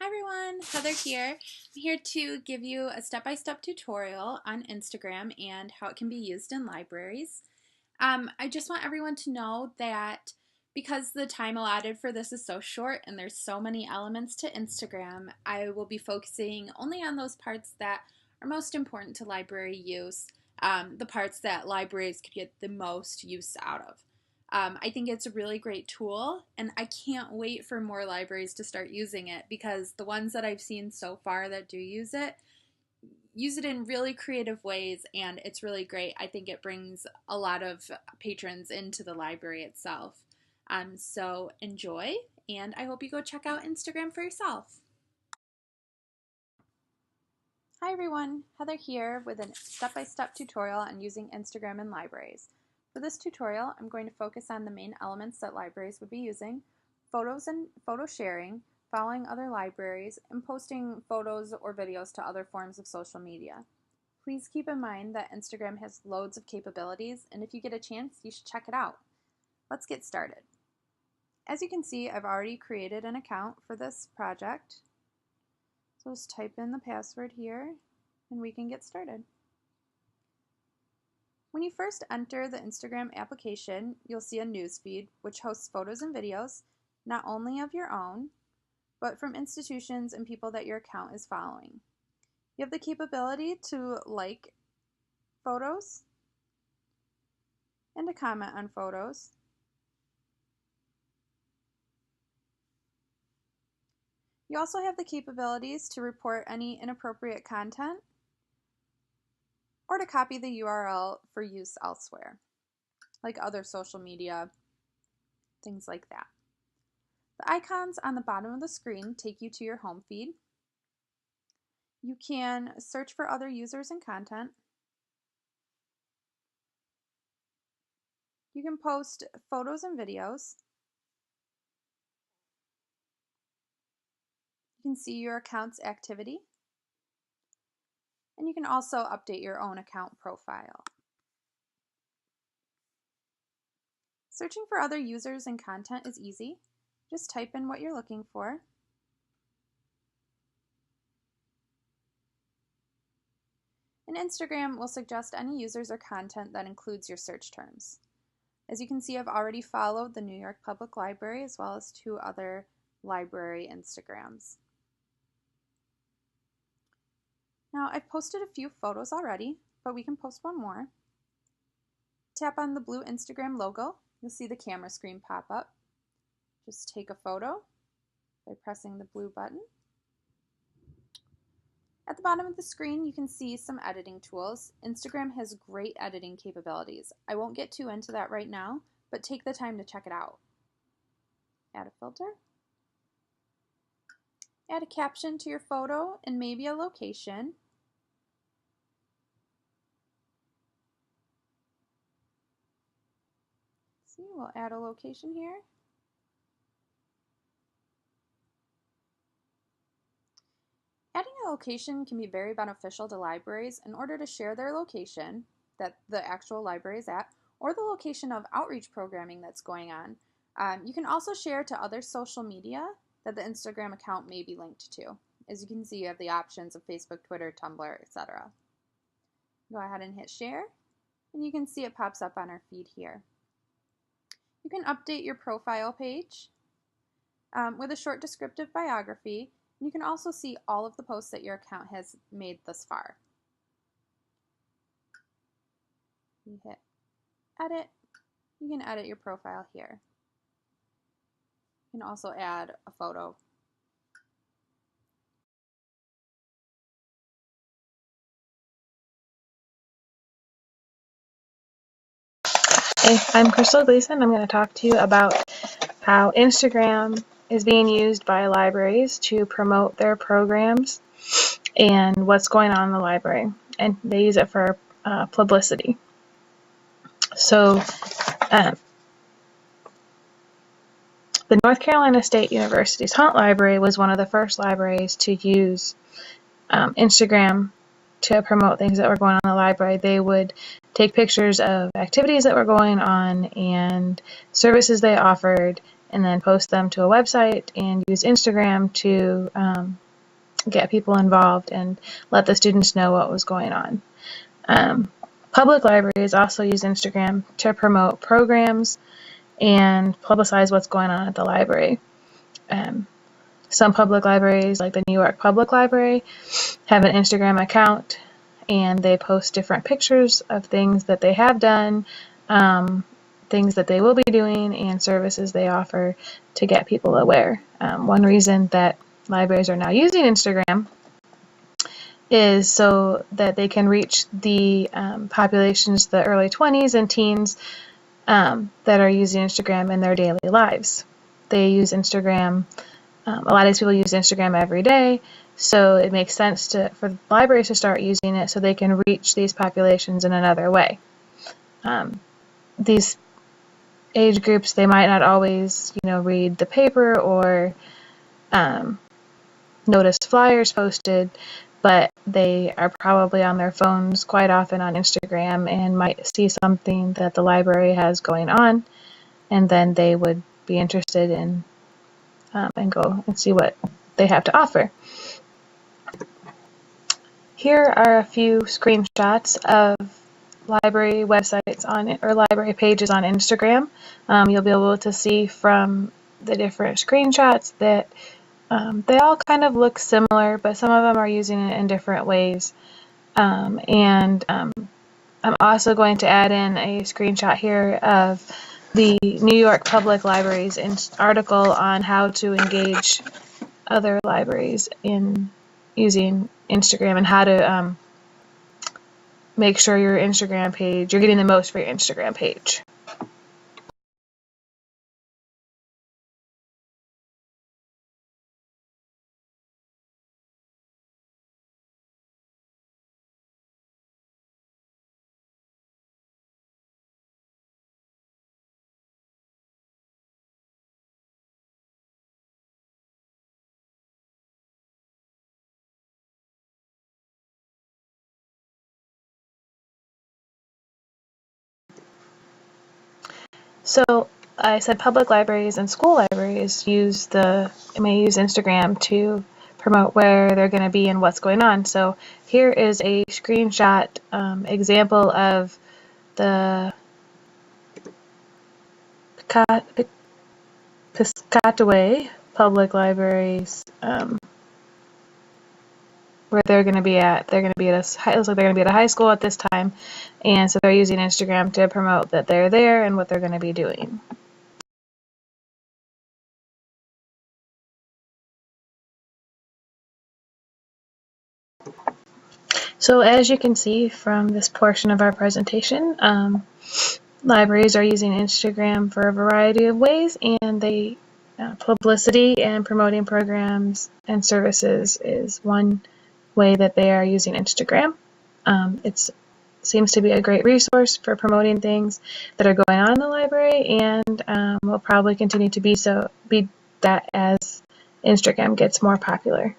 Hi everyone, Heather here. I'm here to give you a step-by-step tutorial on Instagram and how it can be used in libraries. I just want everyone to know that because the time allotted for this is so short and there's so many elements to Instagram, I will be focusing only on those parts that are most important to library use, the parts that libraries could get the most use out of. I think it's a really great tool, and I can't wait for more libraries to start using it because the ones that I've seen so far that do use it in really creative ways, and it's really great. I think it brings a lot of patrons into the library itself. So enjoy, and I hope you go check out Instagram for yourself. Hi everyone, Heather here with a step-by-step tutorial on using Instagram in libraries. For this tutorial, I'm going to focus on the main elements that libraries would be using: photos and photo sharing, following other libraries, and posting photos or videos to other forms of social media. Please keep in mind that Instagram has loads of capabilities, and if you get a chance, you should check it out. Let's get started. As you can see, I've already created an account for this project. So just type in the password here and we can get started. When you first enter the Instagram application, you'll see a newsfeed which hosts photos and videos, not only of your own, but from institutions and people that your account is following. You have the capability to like photos and to comment on photos. You also have the capabilities to report any inappropriate content or to copy the URL for use elsewhere, like other social media, things like that. The icons on the bottom of the screen take you to your home feed. You can search for other users and content. You can post photos and videos. You can see your account's activity. And you can also update your own account profile. Searching for other users and content is easy. Just type in what you're looking for. And Instagram will suggest any users or content that includes your search terms. As you can see, I've already followed the New York Public Library as well as 2 other library Instagrams. Now, I've posted a few photos already, but we can post one more. Tap on the blue Instagram logo. You'll see the camera screen pop up. Just take a photo by pressing the blue button. At the bottom of the screen, you can see some editing tools. Instagram has great editing capabilities. I won't get too into that right now, but take the time to check it out. Add a filter. Add a caption to your photo and maybe a location. See, we'll add a location here. Adding a location can be very beneficial to libraries in order to share their location that the actual library is at, or the location of outreach programming that's going on. You can also share to other social media that the Instagram account may be linked to. As you can see, you have the options of Facebook, Twitter, Tumblr, etc. Go ahead and hit share, and you can see it pops up on our feed here. You can update your profile page with a short descriptive biography. You can also see all of the posts that your account has made thus far. You hit edit. You can edit your profile here. You can also add a photo. Hey, I'm Crystal Gleason. I'm going to talk to you about how Instagram is being used by libraries to promote their programs and what's going on in the library. And they use it for publicity. So the North Carolina State University's Hunt Library was one of the first libraries to use Instagram to promote things that were going on in the library. They would take pictures of activities that were going on and services they offered and then post them to a website and use Instagram to get people involved and let the students know what was going on. Public libraries also use Instagram to promote programs and publicize what's going on at the library. Some public libraries, like the New York Public Library, have an Instagram account, and they post different pictures of things that they have done, things that they will be doing, and services they offer to get people aware. One reason that libraries are now using Instagram is so that they can reach the populations, the early 20s and teens that are using Instagram in their daily lives. They use Instagram, a lot of these people use Instagram every day, so it makes sense for libraries to start using it so they can reach these populations in another way. These age groups, they might not always, read the paper or notice flyers posted, but they are probably on their phones quite often on Instagram and might see something that the library has going on, and then they would be interested in and go and see what they have to offer. Here are a few screenshots of library websites or library pages on Instagram. You'll be able to see from the different screenshots that they all kind of look similar, but some of them are using it in different ways. I'm also going to add in a screenshot here of the New York Public Library's article on how to engage other libraries in using Instagram and how to make sure your Instagram page, you're getting the most for your Instagram page. So I said public libraries and school libraries may use Instagram to promote where they're going to be and what's going on. So here is a screenshot example of the Piscataway Public Libraries where they're going to be at. They're going to be at looks like they're going to be at a high school at this time, and so they're using Instagram to promote that they're there and what they're going to be doing. So as you can see from this portion of our presentation, libraries are using Instagram for a variety of ways, and publicity and promoting programs and services is one way that they are using Instagram. It seems to be a great resource for promoting things that are going on in the library, and will probably continue to be that as Instagram gets more popular.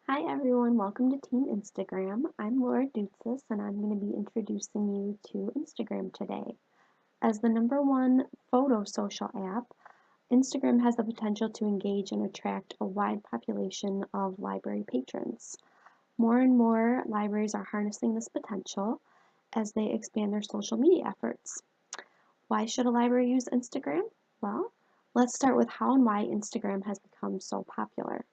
Hi everyone, welcome to Team Instagram. I'm Laura Dutzis and I'm going to be introducing you to Instagram today. As the #1 photo social app, Instagram has the potential to engage and attract a wide population of library patrons. More and more libraries are harnessing this potential as they expand their social media efforts. Why should a library use Instagram? Well, let's start with how and why Instagram has become so popular.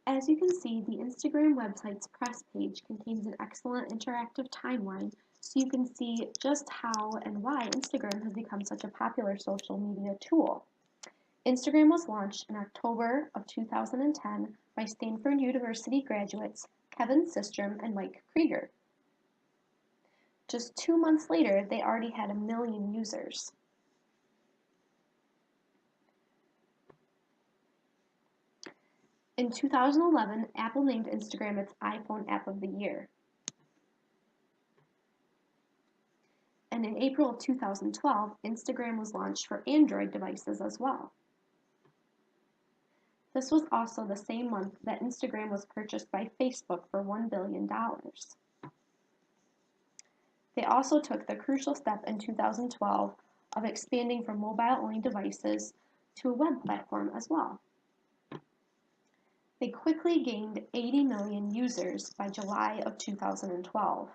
As you can see, the Instagram website's press page contains an excellent interactive timeline so you can see just how and why Instagram has become such a popular social media tool. Instagram was launched in October of 2010 by Stanford University graduates Kevin Systrom and Mike Krieger. Just 2 months later, they already had 1 million users. In 2011, Apple named Instagram its iPhone App of the Year. And in April of 2012, Instagram was launched for Android devices as well. This was also the same month that Instagram was purchased by Facebook for $1 billion. They also took the crucial step in 2012 of expanding from mobile-only devices to a web platform as well. They quickly gained 80 million users by July of 2012.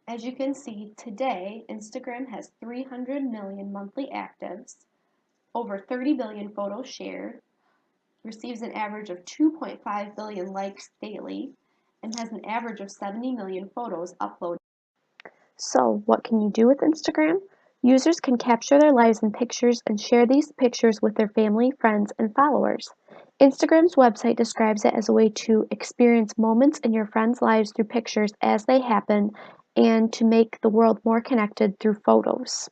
As you can see, today, Instagram has 300 million monthly actives, over 30 billion photos shared, receives an average of 2.5 billion likes daily, and has an average of 70 million photos uploaded. So, what can you do with Instagram? Users can capture their lives in pictures and share these pictures with their family, friends, and followers. Instagram's website describes it as a way to experience moments in your friends' lives through pictures as they happen and to make the world more connected through photos.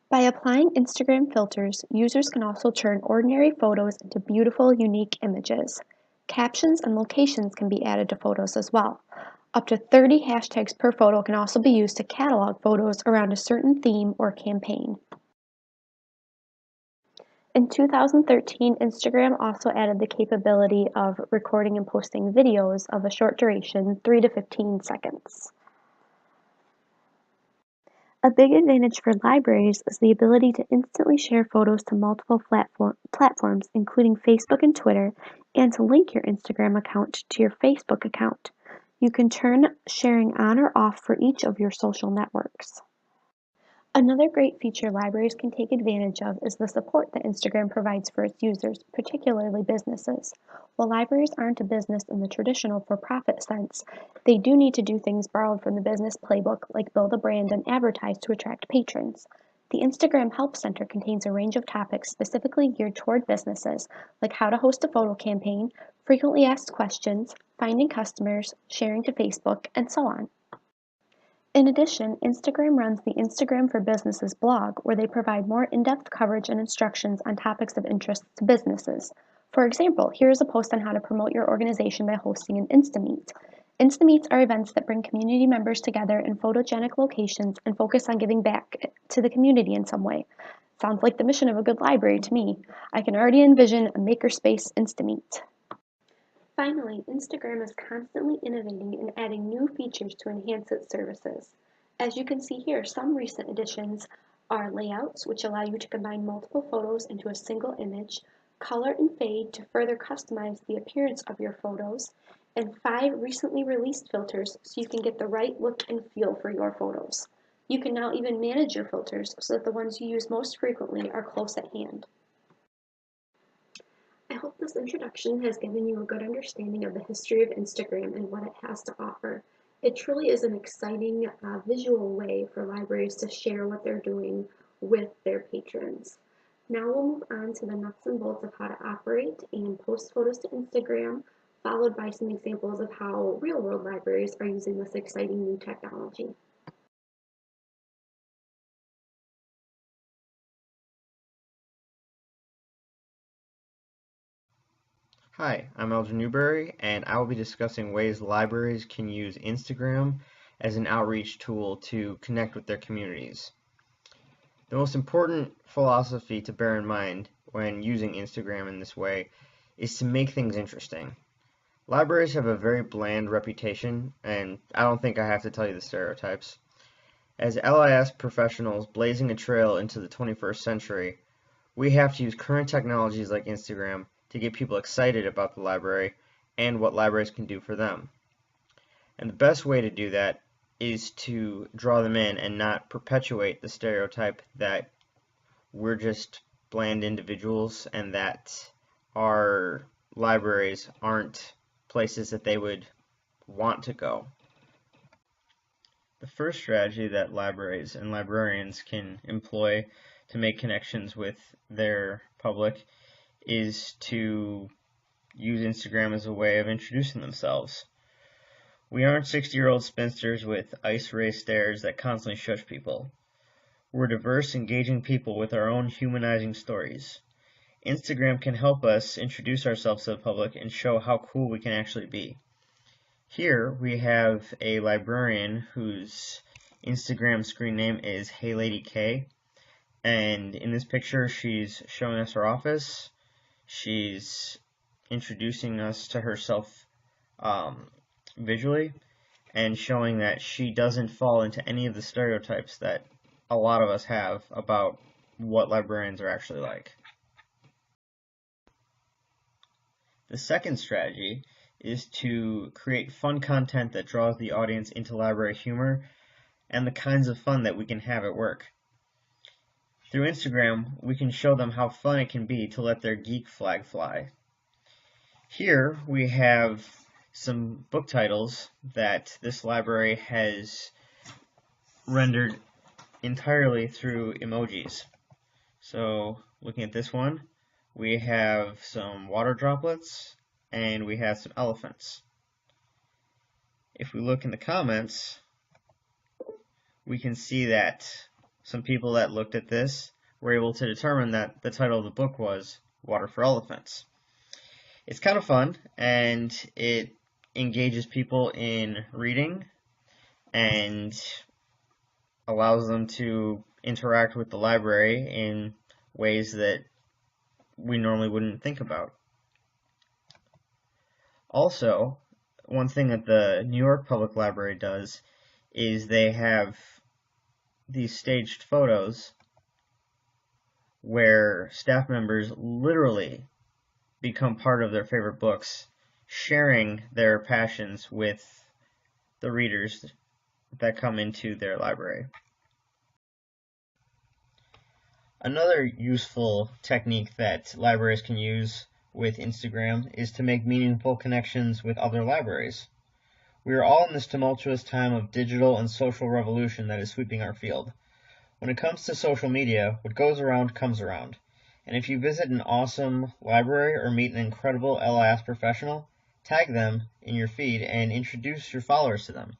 By applying Instagram filters, users can also turn ordinary photos into beautiful, unique images. Captions and locations can be added to photos as well. Up to 30 hashtags per photo can also be used to catalog photos around a certain theme or campaign. In 2013, Instagram also added the capability of recording and posting videos of a short duration, 3 to 15 seconds. A big advantage for libraries is the ability to instantly share photos to multiple platforms, including Facebook and Twitter, and to link your Instagram account to your Facebook account. You can turn sharing on or off for each of your social networks. Another great feature libraries can take advantage of is the support that Instagram provides for its users, particularly businesses. While libraries aren't a business in the traditional for-profit sense, they do need to do things borrowed from the business playbook, like build a brand and advertise to attract patrons. The Instagram Help Center contains a range of topics specifically geared toward businesses, like how to host a photo campaign, frequently asked questions, finding customers, sharing to Facebook, and so on. In addition, Instagram runs the Instagram for Businesses blog, where they provide more in-depth coverage and instructions on topics of interest to businesses. For example, here is a post on how to promote your organization by hosting an Instameet. Instameets are events that bring community members together in photogenic locations and focus on giving back to the community in some way. Sounds like the mission of a good library to me. I can already envision a makerspace Instameet. Finally, Instagram is constantly innovating and adding new features to enhance its services. As you can see here, some recent additions are layouts, which allow you to combine multiple photos into a single image, color and fade to further customize the appearance of your photos, and 5 recently released filters so you can get the right look and feel for your photos. You can now even manage your filters so that the ones you use most frequently are close at hand. I hope this introduction has given you a good understanding of the history of Instagram and what it has to offer. It truly is an exciting visual way for libraries to share what they're doing with their patrons. Now we'll move on to the nuts and bolts of how to operate and post photos to Instagram, followed by some examples of how real-world libraries are using this exciting new technology. Hi, I'm Elgin Newberry, and I will be discussing ways libraries can use Instagram as an outreach tool to connect with their communities. The most important philosophy to bear in mind when using Instagram in this way is to make things interesting. Libraries have a very bland reputation, and I don't think I have to tell you the stereotypes. As LIS professionals blazing a trail into the 21st century, we have to use current technologies like Instagram to get people excited about the library and what libraries can do for them. And the best way to do that is to draw them in and not perpetuate the stereotype that we're just bland individuals and that our libraries aren't places that they would want to go. The first strategy that libraries and librarians can employ to make connections with their public is to use Instagram as a way of introducing themselves. We aren't 60-year-old spinsters with ice race stares that constantly shush people. We're diverse, engaging people with our own humanizing stories. Instagram can help us introduce ourselves to the public and show how cool we can actually be. Here we have a librarian whose Instagram screen name is HeyLadyK, And in this picture, she's showing us her office. She's introducing us to herself visually and showing that she doesn't fall into any of the stereotypes that a lot of us have about what librarians are actually like. The second strategy is to create fun content that draws the audience into library humor and the kinds of fun that we can have at work. Through Instagram, we can show them how fun it can be to let their geek flag fly. Here we have some book titles that this library has rendered entirely through emojis. So looking at this one, we have some water droplets and we have some elephants. If we look in the comments, we can see that some people that looked at this were able to determine that the title of the book was Water for Elephants. It's kind of fun, and it engages people in reading and allows them to interact with the library in ways that we normally wouldn't think about. Also, one thing that the New York Public Library does is they have these staged photos where staff members literally become part of their favorite books, sharing their passions with the readers that come into their library. Another useful technique that libraries can use with Instagram is to make meaningful connections with other libraries. We are all in this tumultuous time of digital and social revolution that is sweeping our field. When it comes to social media, what goes around comes around. And if you visit an awesome library or meet an incredible LIS professional, tag them in your feed and introduce your followers to them.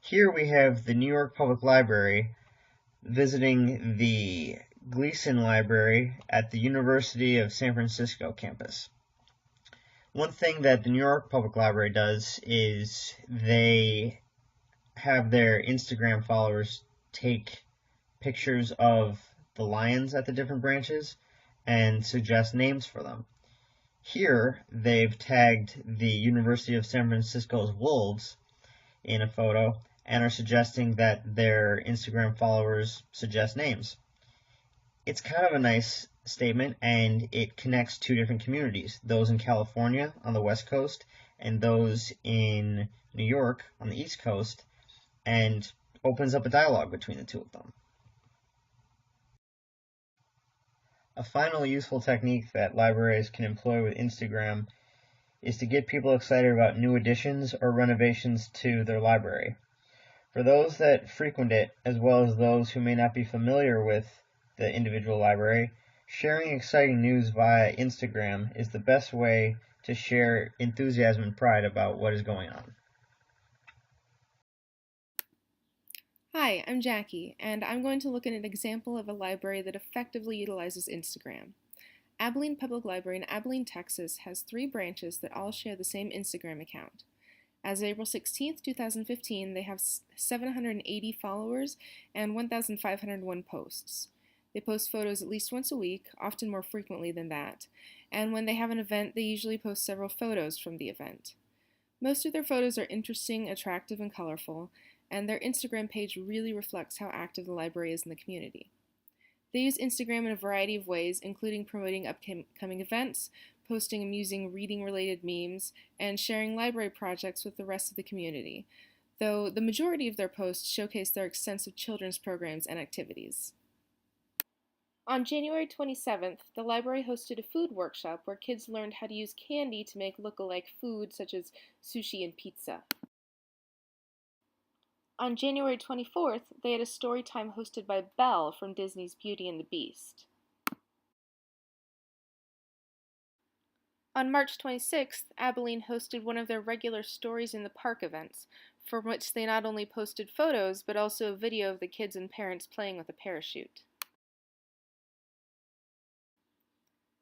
Here we have the New York Public Library visiting the Gleason Library at the University of San Francisco campus. One thing that the New York Public Library does is they have their Instagram followers take pictures of the lions at the different branches and suggest names for them. Here, they've tagged the University of San Francisco's wolves in a photo and are suggesting that their Instagram followers suggest names. It's kind of a nice statement, and it connects two different communities, those in California on the West Coast and those in New York on the East Coast, and opens up a dialogue between the two of them. A final useful technique that libraries can employ with Instagram is to get people excited about new additions or renovations to their library. For those that frequent it, as well as those who may not be familiar with the individual library, sharing exciting news via Instagram is the best way to share enthusiasm and pride about what is going on. Hi, I'm Jackie, and I'm going to look at an example of a library that effectively utilizes Instagram. Abilene Public Library in Abilene, Texas has 3 branches that all share the same Instagram account. As of April 16, 2015, they have 780 followers and 1,501 posts. They post photos at least once a week, often more frequently than that, and when they have an event, they usually post several photos from the event. Most of their photos are interesting, attractive, and colorful, and their Instagram page really reflects how active the library is in the community. They use Instagram in a variety of ways, including promoting upcoming events, posting amusing reading-related memes, and sharing library projects with the rest of the community, though the majority of their posts showcase their extensive children's programs and activities. On January 27th, the library hosted a food workshop where kids learned how to use candy to make look-alike food such as sushi and pizza. On January 24th, they had a story time hosted by Belle from Disney's Beauty and the Beast. On March 26th, Abilene hosted one of their regular Stories in the Park events, for which they not only posted photos, but also a video of the kids and parents playing with a parachute.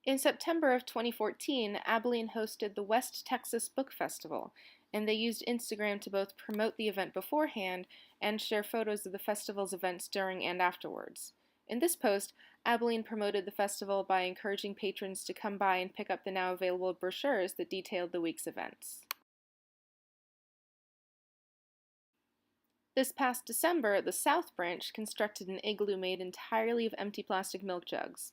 In September of 2014, Abilene hosted the West Texas Book Festival, and they used Instagram to both promote the event beforehand and share photos of the festival's events during and afterwards. In this post, Abilene promoted the festival by encouraging patrons to come by and pick up the now available brochures that detailed the week's events. This past December, the South Branch constructed an igloo made entirely of empty plastic milk jugs.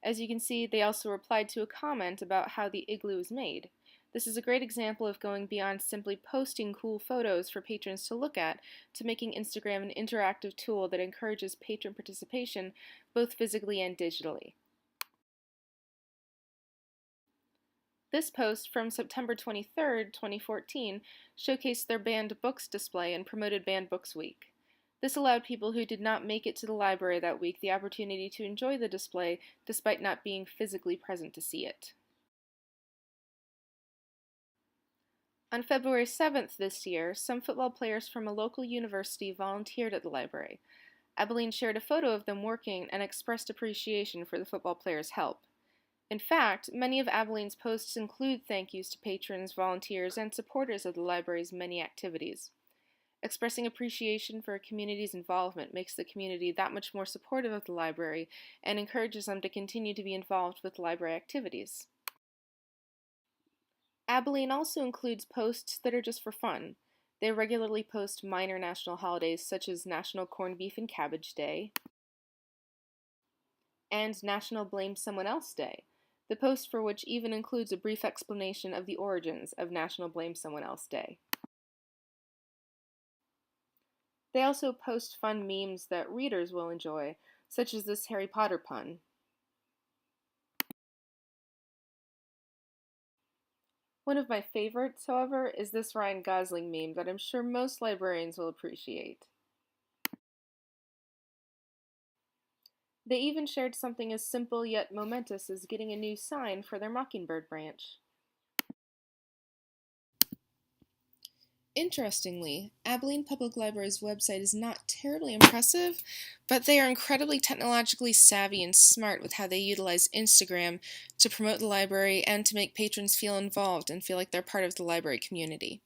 As you can see, they also replied to a comment about how the igloo is made. This is a great example of going beyond simply posting cool photos for patrons to look at to making Instagram an interactive tool that encourages patron participation both physically and digitally. This post from September 23, 2014, showcased their banned books display and promoted Banned Books Week. This allowed people who did not make it to the library that week the opportunity to enjoy the display despite not being physically present to see it. On February 7th this year, some football players from a local university volunteered at the library. Abilene shared a photo of them working and expressed appreciation for the football players' help. In fact, many of Abilene's posts include thank yous to patrons, volunteers, and supporters of the library's many activities. Expressing appreciation for a community's involvement makes the community that much more supportive of the library and encourages them to continue to be involved with library activities. Abilene also includes posts that are just for fun. They regularly post minor national holidays such as National Corned Beef and Cabbage Day and National Blame Someone Else Day, the post for which even includes a brief explanation of the origins of National Blame Someone Else Day. They also post fun memes that readers will enjoy, such as this Harry Potter pun. One of my favorites, however, is this Ryan Gosling meme that I'm sure most librarians will appreciate. They even shared something as simple yet momentous as getting a new sign for their Mockingbird branch. Interestingly, Abilene Public Library's website is not terribly impressive, but they are incredibly technologically savvy and smart with how they utilize Instagram to promote the library and to make patrons feel involved and feel like they're part of the library community.